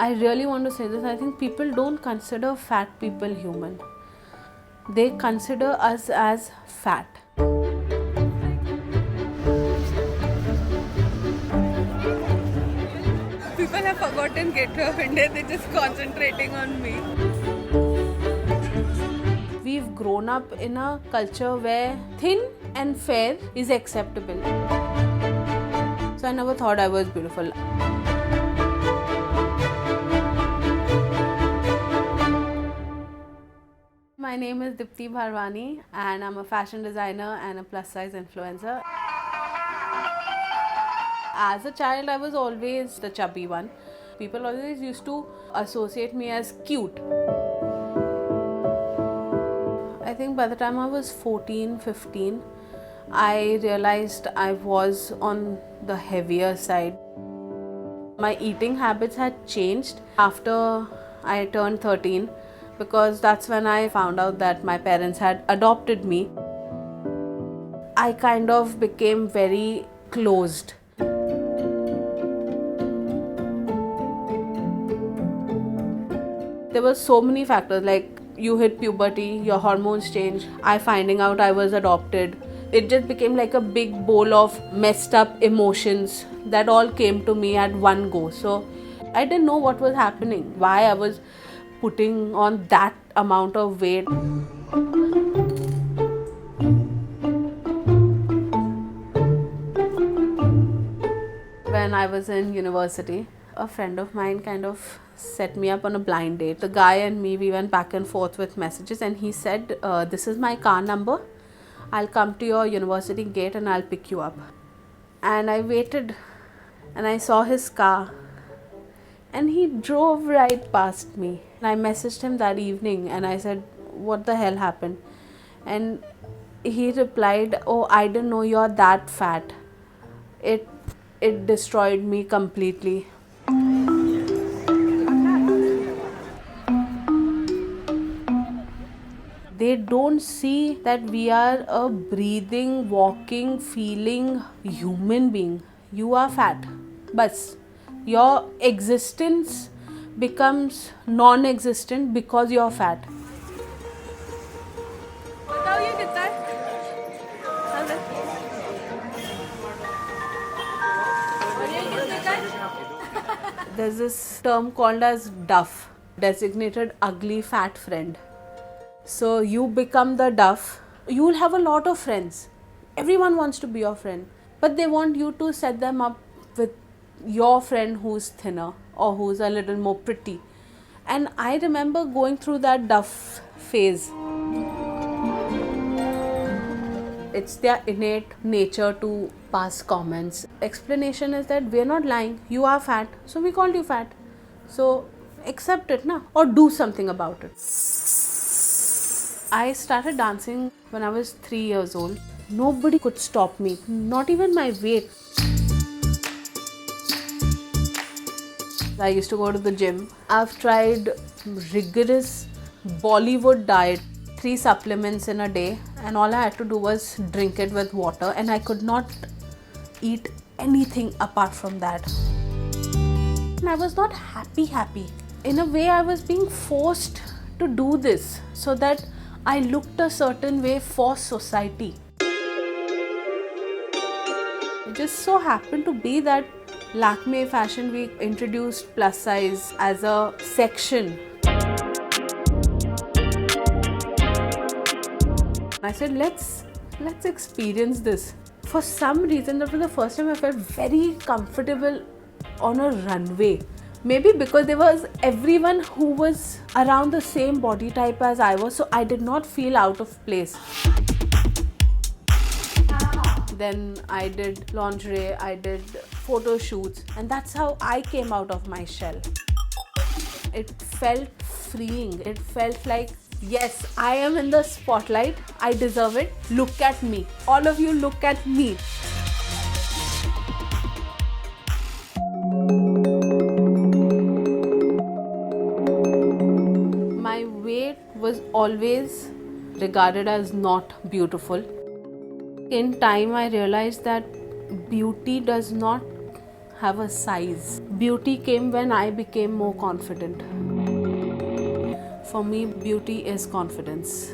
I really want to say this. I think people don't consider fat people human. They consider us as fat. People have forgotten get to offended, they're just concentrating on me. We've grown up in a culture where thin and fair is acceptable. So I never thought I was beautiful. My name is Dipti Bharwani and I'm a fashion designer and a plus size influencer. As a child, I was always the chubby one. People always used to associate me as cute. I think by the time I was 14, 15, I realized I was on the heavier side. My eating habits had changed after I turned 13 because that's when I found out that my parents had adopted me. I kind of became very closed. There were so many factors, like you hit puberty, your hormones change, I finding out I was adopted. It just became like a big bowl of messed up emotions that all came to me at one go. So I didn't know what was happening, why I was putting on that amount of weight. When I was in university, a friend of mine kind of set me up on a blind date. The guy and me, we went back and forth with messages, and he said, this is my car number. I'll come to your university gate and I'll pick you up. And I waited and I saw his car and he drove right past me. And I messaged him that evening and I said, what the hell happened? And he replied, oh, I didn't know you're that fat. It destroyed me completely. They don't see that we are a breathing, walking, feeling human being. You are fat. Bas. Your existence becomes non-existent because you're fat. बताओ ये कितना है? और ये कितने का है? There's this term called as duff, designated ugly fat friend. So you become the duff. You will have a lot of friends. Everyone wants to be your friend. But they want you to set them up with your friend who's thinner or who's a little more pretty. And I remember going through that duff phase. It's their innate nature to pass comments. Explanation is that we're not lying. You are fat. So we called you fat. So accept it, na? Or do something about it. I started dancing when I was 3 years old. Nobody could stop me, not even my weight. I used to go to the gym. I've tried rigorous Bollywood diet, 3 supplements in a day, and all I had to do was drink it with water, and I could not eat anything apart from that. And I was not happy. In a way, I was being forced to do this so that I looked a certain way for society. It just so happened to be that Lakme Fashion Week introduced plus size as a section. I said, let's experience this. For some reason, that was the first time I felt very comfortable on a runway. Maybe because there was everyone who was around the same body type as I was, so I did not feel out of place. Then I did lingerie, I did photo shoots, and that's how I came out of my shell. It felt freeing. It felt like, yes, I am in the spotlight. I deserve it. Look at me. All of you, look at me. My weight was always regarded as not beautiful. In time, I realized that beauty does not have a size. Beauty came when I became more confident. For me, beauty is confidence.